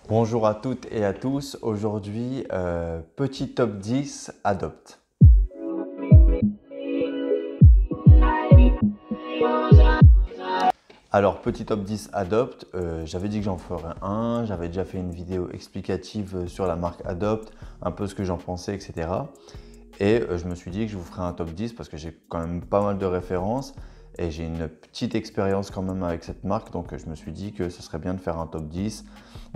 Bonjour à toutes et à tous. Aujourd'hui, petit top 10 Adopt. Alors, petit top 10 Adopt, j'avais dit que j'en ferais un. J'avais déjà fait une vidéo explicative sur la marque Adopt, un peu ce que j'en pensais, etc. Et je me suis dit que je vous ferai un top 10 parce que j'ai quand même pas mal de références et j'ai une petite expérience quand même avec cette marque. Donc je me suis dit que ce serait bien de faire un top 10,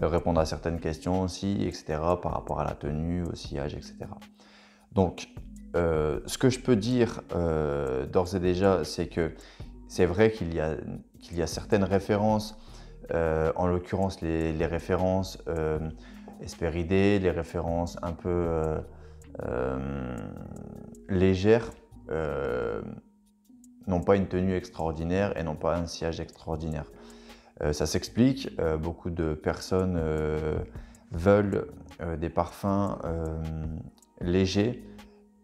répondre à certaines questions aussi, etc. par rapport à la tenue, au sillage, etc. Donc ce que je peux dire d'ores et déjà, c'est que c'est vrai qu'il y a certaines références, en l'occurrence les références Hesperidae, les références un peu légères, n'ont pas une tenue extraordinaire et n'ont pas un sillage extraordinaire. Ça s'explique, beaucoup de personnes veulent des parfums légers,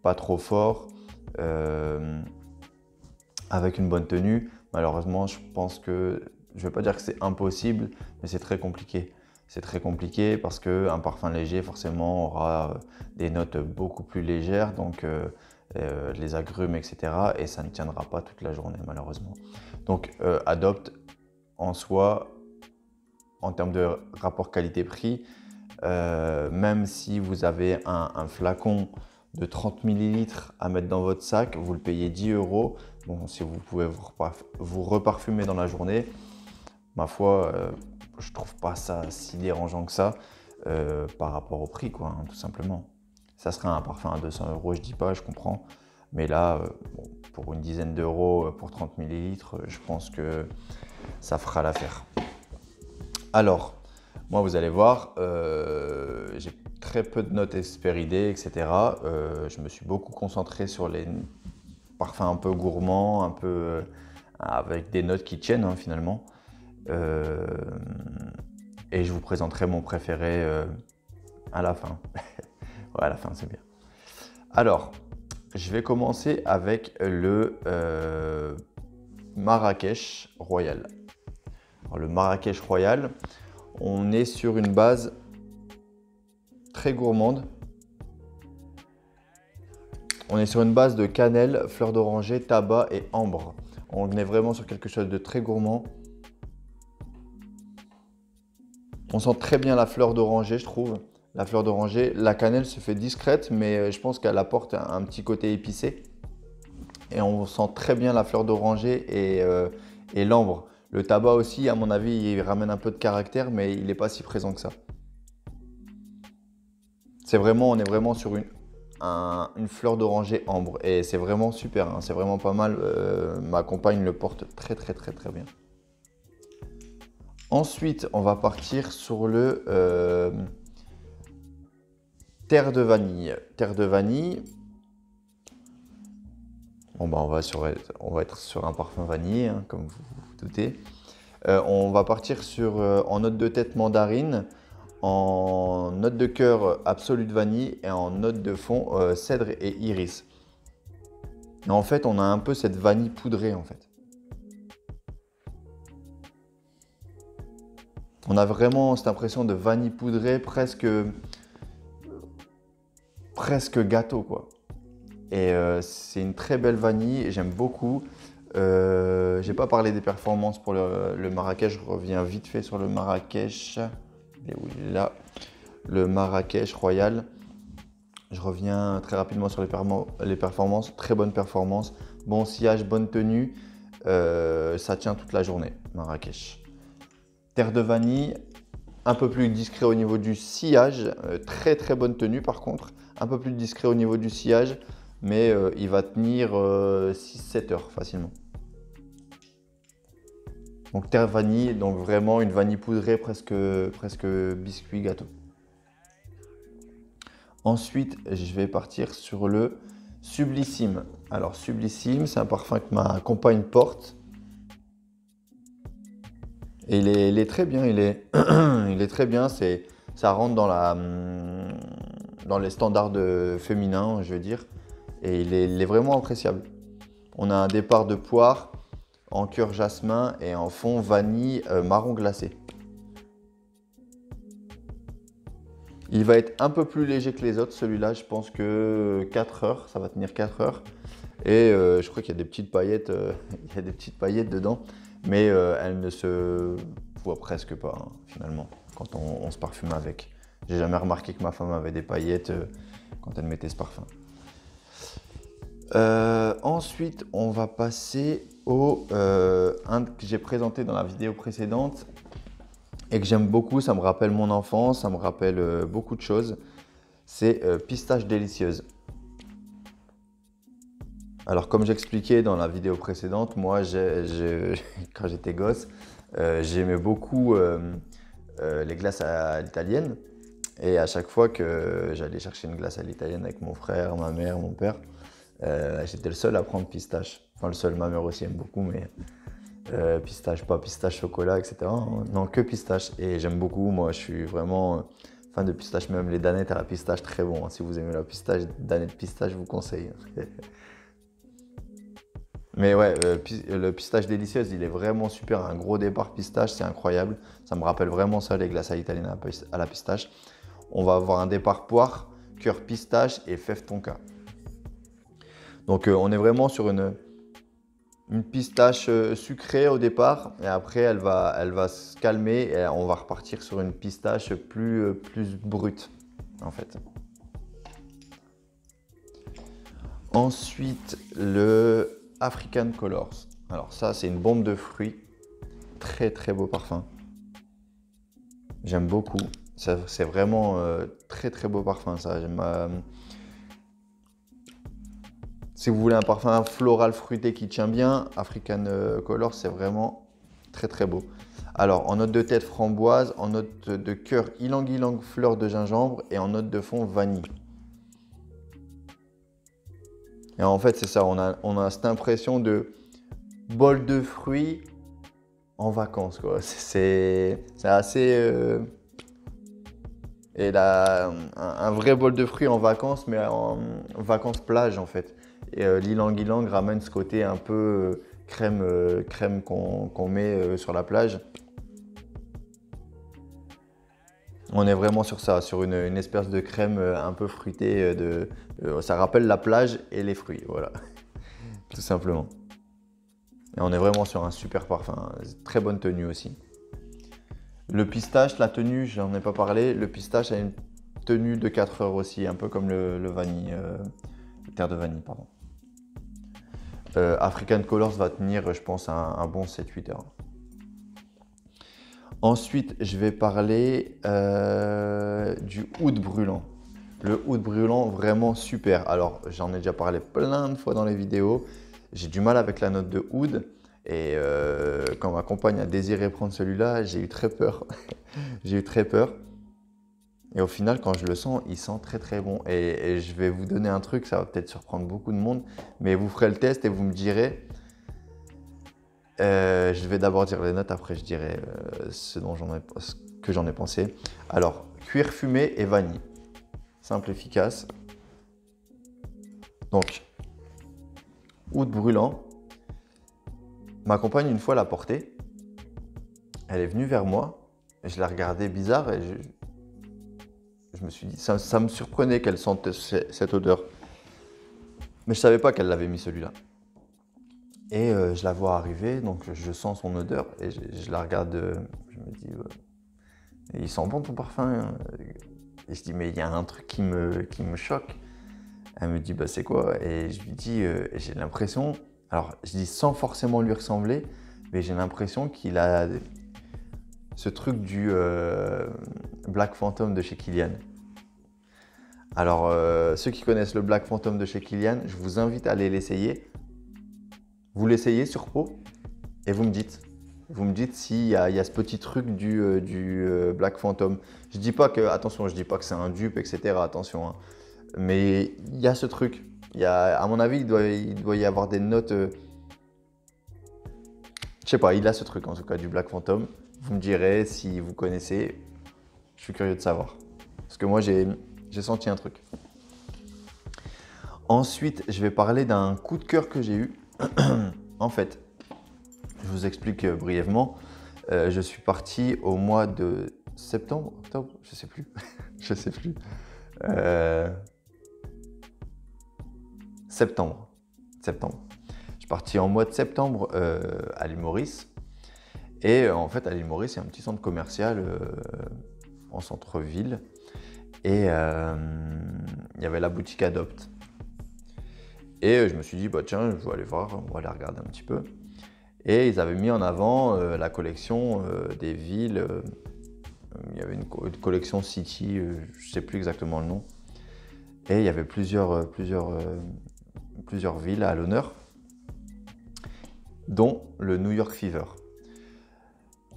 pas trop forts, avec une bonne tenue. Malheureusement, je pense que, je ne vais pas dire que c'est impossible, mais c'est très compliqué. C'est très compliqué parce qu'un parfum léger, forcément, aura des notes beaucoup plus légères, donc les agrumes, etc. Et ça ne tiendra pas toute la journée, malheureusement. Donc, Adopt, en soi, en termes de rapport qualité-prix, même si vous avez un flacon de 30 ml à mettre dans votre sac, vous le payez 10 €. Bon, si vous pouvez vous reparfumer dans la journée, ma foi, je trouve pas ça si dérangeant que ça par rapport au prix, quoi, hein, tout simplement. Ça serait un parfum à 200 €, je dis pas, je comprends. Mais là, bon, pour une dizaine d'euros pour 30 ml, je pense que ça fera l'affaire. Alors, moi, vous allez voir, j'ai très peu de notes Hesperidae, etc. Je me suis beaucoup concentré sur les parfums un peu gourmands, un peu avec des notes qui tiennent, hein, finalement. Et je vous présenterai mon préféré à la fin. Ouais, à la fin, c'est bien. Alors, je vais commencer avec le Marrakech Royal. Alors, le Marrakech Royal, on est sur une base très gourmande. On est sur une base de cannelle, fleur d'oranger, tabac et ambre. On est vraiment sur quelque chose de très gourmand. On sent très bien la fleur d'oranger, je trouve. La fleur d'oranger, la cannelle se fait discrète, mais je pense qu'elle apporte un petit côté épicé. Et on sent très bien la fleur d'oranger et l'ambre. Le tabac aussi, à mon avis, il ramène un peu de caractère, mais il n'est pas si présent que ça. On est vraiment sur une fleur d'oranger ambre et c'est vraiment super, hein, c'est vraiment pas mal. Ma compagne le porte très bien. Ensuite, on va partir sur le terre de vanille. Terre de vanille. Bon, bah, on va être sur un parfum vanillé, hein, comme vous vous doutez. On va partir sur en note de tête mandarine, en note de cœur absolue de vanille et en note de fond cèdre et iris. Et en fait, on a un peu cette vanille poudrée en fait. On a vraiment cette impression de vanille poudrée, presque gâteau, quoi. Et c'est une très belle vanille, j'aime beaucoup. J'ai pas parlé des performances pour le Marrakech, je reviens vite fait sur le Marrakech. Il est où? Il est là. Le Marrakech Royal. Je reviens très rapidement sur les performances, très bonne performance, bon sillage, bonne tenue, ça tient toute la journée, Marrakech. Terre de vanille, un peu plus discret au niveau du sillage, très bonne tenue par contre, un peu plus discret au niveau du sillage, mais il va tenir 6-7 heures facilement. Donc terre vanille, donc vraiment une vanille poudrée, presque biscuit gâteau. Ensuite, je vais partir sur le Sublissime. Alors Sublissime, c'est un parfum que ma compagne porte. Et il est très bien, il est très bien, ça rentre dans les standards féminins, je veux dire. Et il est vraiment appréciable. On a un départ de poire, en cœur jasmin et en fond vanille marron glacé. Il va être un peu plus léger que les autres. Celui-là, je pense que 4 heures, ça va tenir 4 heures. Et je crois qu'il y a des petites paillettes, il y a des petites paillettes dedans, mais elles ne se voient presque pas hein, finalement quand on se parfume avec. J'ai jamais remarqué que ma femme avait des paillettes quand elle mettait ce parfum. Ensuite, on va passer au un que j'ai présenté dans la vidéo précédente et que j'aime beaucoup. Ça me rappelle mon enfance, ça me rappelle beaucoup de choses. C'est Pistache Délicieuse. Alors, comme j'expliquais dans la vidéo précédente, moi, quand j'étais gosse, j'aimais beaucoup les glaces à l'italienne. Et à chaque fois que j'allais chercher une glace à l'italienne avec mon frère, ma mère, mon père, j'étais le seul à prendre pistache. Enfin, le seul, ma mère aussi aime beaucoup, mais pistache, pas pistache chocolat, etc. Non, que pistache. Et j'aime beaucoup, moi, je suis vraiment fan de pistache, même les danettes à la pistache, très bon. Si vous aimez la pistache, danettes pistache, je vous conseille. Mais ouais, le pistache délicieuse, il est vraiment super. Un gros départ pistache, c'est incroyable. Ça me rappelle vraiment ça, les glaces à l'italienne à la pistache. On va avoir un départ poire, cœur pistache et fève tonka. Donc on est vraiment sur une pistache sucrée au départ. Et après, elle va se calmer et on va repartir sur une pistache plus brute, en fait. Ensuite, le African Colors. Alors ça, c'est une bombe de fruits. Très très beau parfum. J'aime beaucoup. C'est vraiment très très beau parfum ça. Si vous voulez un parfum floral fruité qui tient bien, African Colors, c'est vraiment très très beau. Alors en note de tête framboise, en note de cœur ylang-ylang fleur de gingembre et en note de fond vanille. Et en fait, c'est ça, on a cette impression de bol de fruits en vacances, quoi. C'est assez... et là, un vrai bol de fruits en vacances, mais en vacances plage, en fait. Et l'ilang-ilang ramène ce côté un peu crème qu'on met sur la plage. On est vraiment sur ça, sur une espèce de crème un peu fruitée. Ça rappelle la plage et les fruits, voilà, tout simplement. Et on est vraiment sur un super parfum, très bonne tenue aussi. Le pistache, la tenue, j'en ai pas parlé. Le pistache a une tenue de 4 heures aussi, un peu comme le vanille, le terre de vanille, pardon. African Colors va tenir, je pense, un bon 7-8 heures. Ensuite, je vais parler du oud brûlant. Le oud brûlant, vraiment super. Alors, j'en ai déjà parlé plein de fois dans les vidéos. J'ai du mal avec la note de oud. Et quand ma compagne a désiré prendre celui-là, j'ai eu très peur. J'ai eu très peur. Et au final, quand je le sens, il sent très très bon. Et je vais vous donner un truc, ça va peut-être surprendre beaucoup de monde. Mais vous ferez le test et vous me direz... je vais d'abord dire les notes, après je dirai ce que j'en ai pensé. Alors, cuir fumé et vanille. Simple, efficace. Donc, oud brûlant. Ma compagne, une fois, l'a porté. Elle est venue vers moi. Et je l'ai regardé bizarre et je me suis dit, ça me surprenait qu'elle sente cette odeur. Mais je ne savais pas qu'elle l'avait mis celui-là. Et je la vois arriver, donc je sens son odeur et je la regarde, je me dis, il sent bon ton parfum. Et je dis, mais il y a un truc qui me choque. Elle me dit, bah c'est quoi? Et je lui dis, j'ai l'impression, alors je dis sans forcément lui ressembler, mais j'ai l'impression qu'il a ce truc du Black Phantom de chez Kilian. Alors, ceux qui connaissent le Black Phantom de chez Kilian, je vous invite à aller l'essayer. Vous l'essayez sur peau et vous me dites. Vous me dites s'il y a ce petit truc du Black Phantom. Je dis pas que, attention, je dis pas que c'est un dupe, etc. Attention, hein. Mais il y a ce truc. À mon avis, il doit y avoir des notes. Je sais pas, il a ce truc en tout cas du Black Phantom. Vous me direz si vous connaissez. Je suis curieux de savoir. Parce que moi, j'ai senti un truc. Ensuite, je vais parler d'un coup de cœur que j'ai eu. En fait, je vous explique brièvement. Je suis parti au mois de septembre, octobre, je sais plus. Je sais plus. Euh, septembre. Septembre. Je suis parti en mois de septembre à l'île Maurice. Et en fait, à l'île Maurice, c'est un petit centre commercial en centre-ville. Et il y avait la boutique Adopt. Et je me suis dit, bah tiens, je vais aller voir, on va aller regarder un petit peu. Et ils avaient mis en avant la collection des villes. Il y avait une collection City, je ne sais plus exactement le nom. Et il y avait plusieurs villes à l'honneur, dont le New York Fever.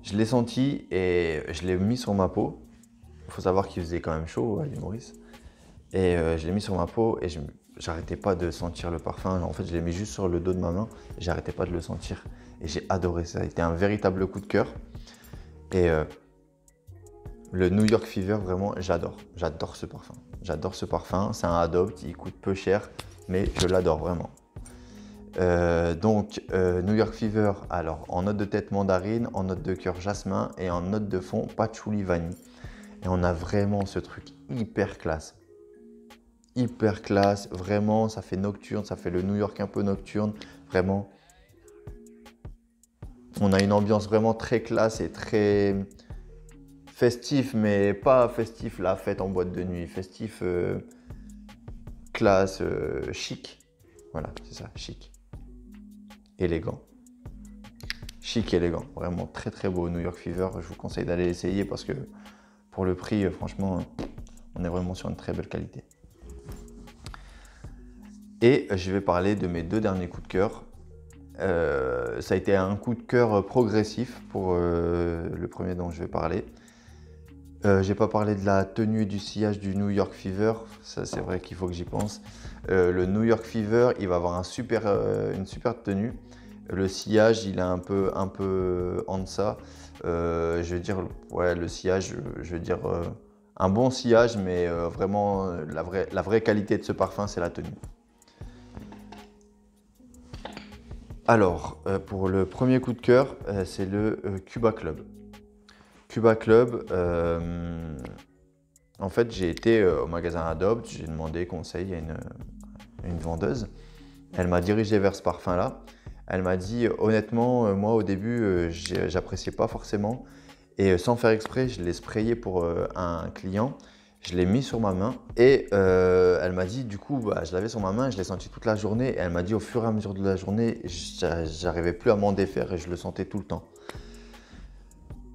Je l'ai senti et je l'ai mis sur ma peau. Il faut savoir qu'il faisait quand même chaud à l'île Maurice. Et je l'ai mis sur ma peau et j'arrêtais pas de sentir le parfum. En fait, je l'ai mis juste sur le dos de ma main et j'arrêtais pas de le sentir. Et j'ai adoré ça. Ça a été un véritable coup de cœur. Et le New York Fever, vraiment, j'adore. J'adore ce parfum. J'adore ce parfum. C'est un Adopt, il coûte peu cher, mais je l'adore vraiment. New York Fever, alors en note de tête mandarine, en note de cœur jasmin et en note de fond patchouli vanille. Et on a vraiment ce truc hyper classe. Hyper classe, vraiment, ça fait nocturne, ça fait le New York un peu nocturne, vraiment. On a une ambiance vraiment très classe et très festif, mais pas festif la fête en boîte de nuit, festif classe, chic. Voilà, c'est ça, chic. Élégant. Chic, élégant. Vraiment très très beau New York Fever. Je vous conseille d'aller l'essayer parce que pour le prix, franchement, on est vraiment sur une très belle qualité. Et je vais parler de mes deux derniers coups de cœur. Ça a été un coup de cœur progressif pour le premier dont je vais parler. J'ai pas parlé de la tenue et du sillage du New York Fever, ça c'est vrai qu'il faut que j'y pense. Le New York Fever, il va avoir une super tenue. Le sillage, il est un peu en deçà. Je veux dire, ouais, le sillage, je veux dire un bon sillage, mais vraiment la vraie qualité de ce parfum, c'est la tenue. Alors, pour le premier coup de cœur, c'est le Cuba Club. Cuba Club, en fait, j'ai été au magasin Adopt, j'ai demandé conseil à une vendeuse. Elle m'a dirigé vers ce parfum-là. Elle m'a dit, honnêtement, moi au début, j'appréciais pas forcément. Et sans faire exprès, je l'ai sprayé pour un client. Je l'ai mis sur ma main et elle m'a dit, du coup, bah, je l'avais sur ma main, je l'ai senti toute la journée. Et elle m'a dit, au fur et à mesure de la journée, j'arrivais plus à m'en défaire et je le sentais tout le temps.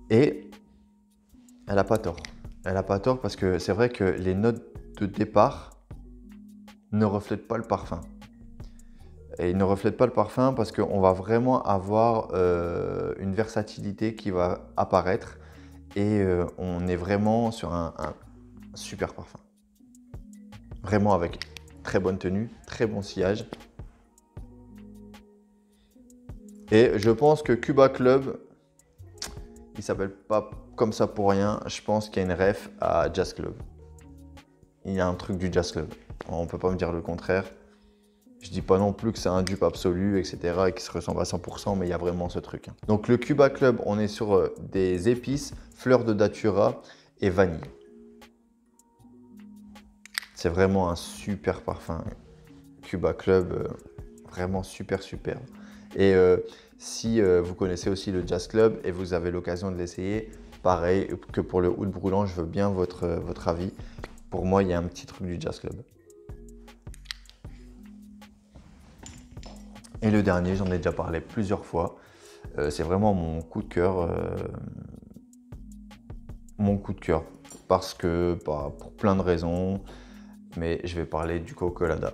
Et elle n'a pas tort. Elle n'a pas tort parce que c'est vrai que les notes de départ ne reflètent pas le parfum. Et ils ne reflètent pas le parfum parce qu'on va vraiment avoir une versatilité qui va apparaître et on est vraiment sur un super parfum. Vraiment avec très bonne tenue, très bon sillage. Et je pense que Cuba Club, il s'appelle pas comme ça pour rien. Je pense qu'il y a une ref à Jazz Club. Il y a un truc du Jazz Club. On ne peut pas me dire le contraire. Je dis pas non plus que c'est un dupe absolu, etc. et qui se ressemble à 100%, mais il y a vraiment ce truc. Donc le Cuba Club, on est sur des épices, fleurs de datura et vanille. C'est vraiment un super parfum. Cuba Club, vraiment super. Et si vous connaissez aussi le Jazz Club et vous avez l'occasion de l'essayer, pareil que pour le oud brûlant, je veux bien votre avis. Pour moi, il y a un petit truc du Jazz Club. Et le dernier, j'en ai déjà parlé plusieurs fois. C'est vraiment mon coup de cœur. Parce que, pour plein de raisons, mais je vais parler du Cocolada.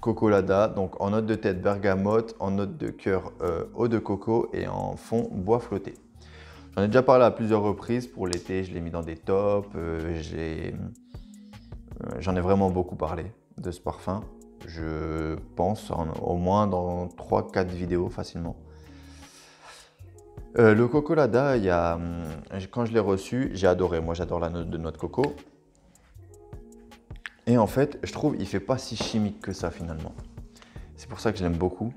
Cocolada, donc en note de tête bergamote, en note de cœur eau de coco et en fond bois flotté. J'en ai déjà parlé à plusieurs reprises. Pour l'été, je l'ai mis dans des tops. J'en ai vraiment beaucoup parlé de ce parfum. Je pense au moins dans 3-4 vidéos facilement. Le Cocolada, quand je l'ai reçu, j'ai adoré. Moi, j'adore la note de noix de coco. Et en fait, je trouve qu'il ne fait pas si chimique que ça finalement. C'est pour ça que je l'aime beaucoup.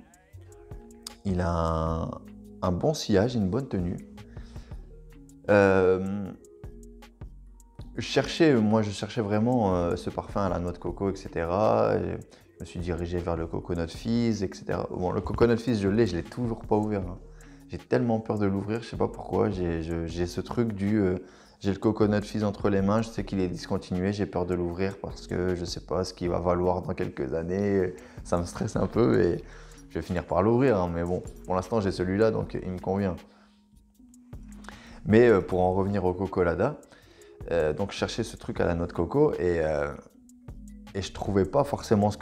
Il a un bon sillage, une bonne tenue. je cherchais vraiment ce parfum à la noix de coco, etc. Et je me suis dirigé vers le Coconut Fizz, etc. Bon, le Coconut Fizz, je l'ai toujours pas ouvert, hein. J'ai tellement peur de l'ouvrir, je sais pas pourquoi. J'ai ce truc j'ai le Coconut Fizz entre les mains, je sais qu'il est discontinué, j'ai peur de l'ouvrir parce que je sais pas ce qu'il va valoir dans quelques années. Ça me stresse un peu et je vais finir par l'ouvrir, hein. Mais bon, pour l'instant, j'ai celui-là, donc il me convient. Mais pour en revenir au Cocolada, donc je cherchais ce truc à la noix de coco et je trouvais pas forcément ce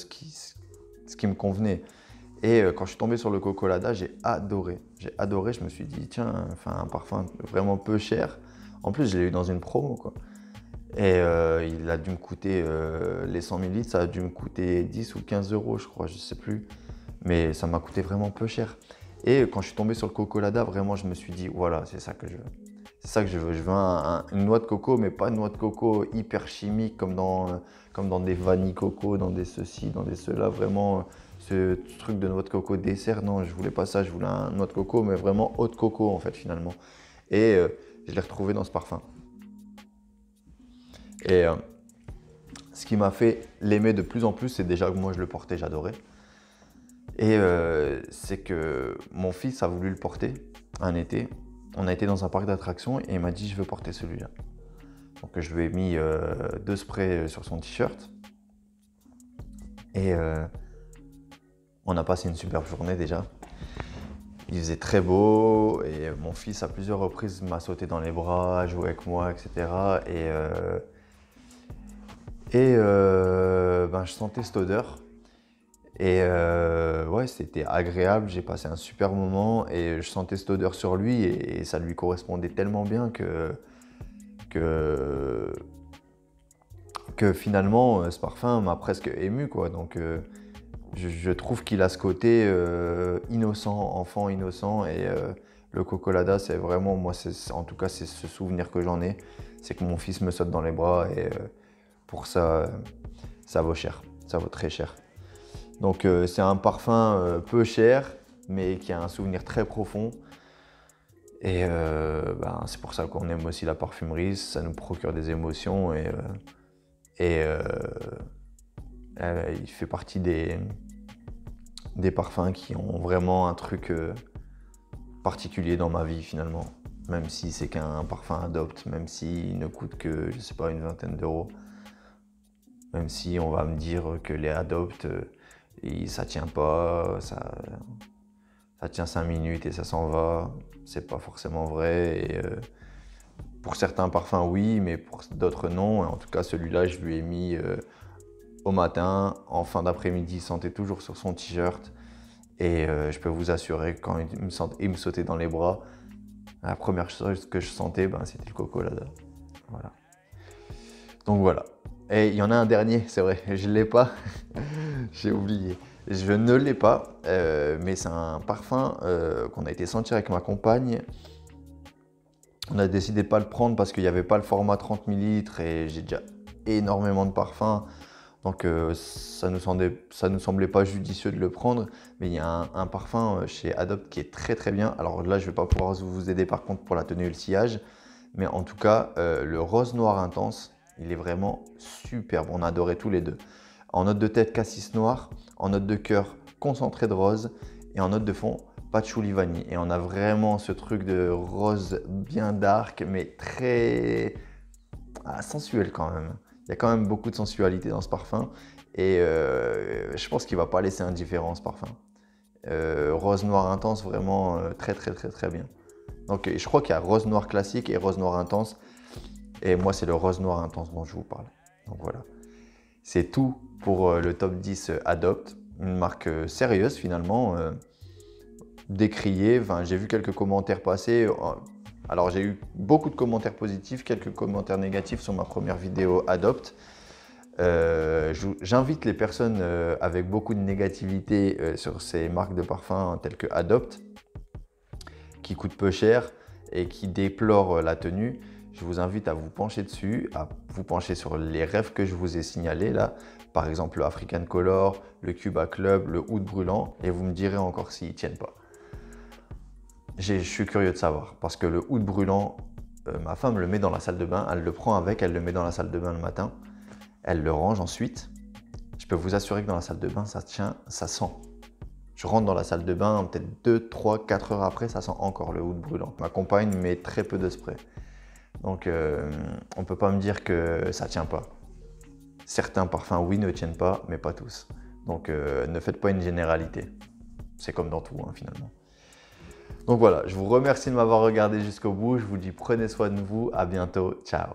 qui me convenait. Et quand je suis tombé sur le Cocolada, j'ai adoré. J'ai adoré, je me suis dit, tiens, enfin, un parfum vraiment peu cher. En plus, je l'ai eu dans une promo, quoi. Et il a dû me coûter, les 100 ml, ça a dû me coûter 10 ou 15 euros, je crois, je sais plus. Mais ça m'a coûté vraiment peu cher. Et quand je suis tombé sur le Cocolada, vraiment, je me suis dit, voilà, c'est ça que je veux. C'est ça que je veux. Je veux une noix de coco, mais pas une noix de coco hyper chimique comme dans des vanilles coco, dans des ceci, dans des cela. Vraiment, ce truc de noix de coco dessert, non, je voulais pas ça. Je voulais un noix de coco, mais vraiment haute coco, en fait, finalement. Et je l'ai retrouvé dans ce parfum. Et ce qui m'a fait l'aimer de plus en plus, c'est déjà que moi, je le portais, j'adorais. Et c'est que mon fils a voulu le porter un été. On a été dans un parc d'attractions et il m'a dit je veux porter celui-là. Donc je lui ai mis 2 sprays sur son t-shirt. Et on a passé une superbe journée déjà. Il faisait très beau et mon fils à plusieurs reprises m'a sauté dans les bras, joué avec moi, etc. Je sentais cette odeur. Et ouais, c'était agréable, j'ai passé un super moment et je sentais cette odeur sur lui et ça lui correspondait tellement bien que finalement ce parfum m'a presque ému, quoi. Donc je trouve qu'il a ce côté innocent, enfant innocent et le Cocolada, c'est vraiment, moi, en tout cas c'est ce souvenir que j'en ai, c'est que mon fils me saute dans les bras et pour ça, ça vaut cher, ça vaut très cher. Donc c'est un parfum peu cher, mais qui a un souvenir très profond. Et c'est pour ça qu'on aime aussi la parfumerie, ça nous procure des émotions et il fait partie des parfums qui ont vraiment un truc particulier dans ma vie finalement. Même si c'est qu'un parfum Adopt, même s'il ne coûte que, je sais pas, une vingtaine d'euros. Même si on va me dire que les Adopt, ça tient pas, ça tient 5 minutes et ça s'en va. C'est pas forcément vrai. Et, pour certains parfums, oui, mais pour d'autres, non. Et en tout cas, celui-là, je lui ai mis au matin, en fin d'après-midi, il sentait toujours sur son t-shirt. Et je peux vous assurer que quand il me sautait dans les bras, la première chose que je sentais, c'était le Cocolada. Voilà. Donc voilà. Et il y en a un dernier, c'est vrai, je ne l'ai pas, j'ai oublié. Je ne l'ai pas, mais c'est un parfum qu'on a été sentir avec ma compagne. On a décidé de ne pas le prendre parce qu'il n'y avait pas le format 30 ml et j'ai déjà énormément de parfums. Donc ça nous semblait pas judicieux de le prendre. Mais il y a un parfum chez Adopt qui est très très bien. Alors là, je ne vais pas pouvoir vous aider par contre pour la tenue et le sillage. Mais en tout cas, le rose noir intense, il est vraiment superbe. On a adoré tous les deux. En note de tête, cassis noir. En note de cœur, concentré de rose. Et en note de fond, patchouli vanille. Et on a vraiment ce truc de rose bien dark, mais très sensuel quand même. Il y a quand même beaucoup de sensualité dans ce parfum. Et je pense qu'il ne va pas laisser indifférent ce parfum. Rose noir intense, vraiment très très très très bien. Donc je crois qu'il y a rose noir classique et rose noir intense. Et moi, c'est le rose noir intense dont je vous parle. Donc voilà. C'est tout pour le top 10 Adopt. Une marque sérieuse finalement, décriée. Enfin, j'ai vu quelques commentaires passer. Alors j'ai eu beaucoup de commentaires positifs, quelques commentaires négatifs sur ma première vidéo Adopt. J'invite les personnes avec beaucoup de négativité sur ces marques de parfums telles que Adopt, qui coûtent peu cher et qui déplorent la tenue. Je vous invite à vous pencher dessus, à vous pencher sur les rêves que je vous ai signalés là. Par exemple le African Color, le Cuba Club, le Oud Brûlant, et vous me direz encore s'ils ne tiennent pas. Je suis curieux de savoir parce que le Oud Brûlant, ma femme le met dans la salle de bain, elle le prend avec, elle le met dans la salle de bain le matin, elle le range ensuite. Je peux vous assurer que dans la salle de bain, ça tient, ça sent. Je rentre dans la salle de bain, peut-être 2, 3, 4 heures après, ça sent encore le oud brûlant. Ma compagne met très peu de spray. Donc, on ne peut pas me dire que ça ne tient pas. Certains parfums, oui, ne tiennent pas, mais pas tous. Donc, ne faites pas une généralité. C'est comme dans tout, hein, finalement. Donc voilà, je vous remercie de m'avoir regardé jusqu'au bout. Je vous dis prenez soin de vous. À bientôt. Ciao.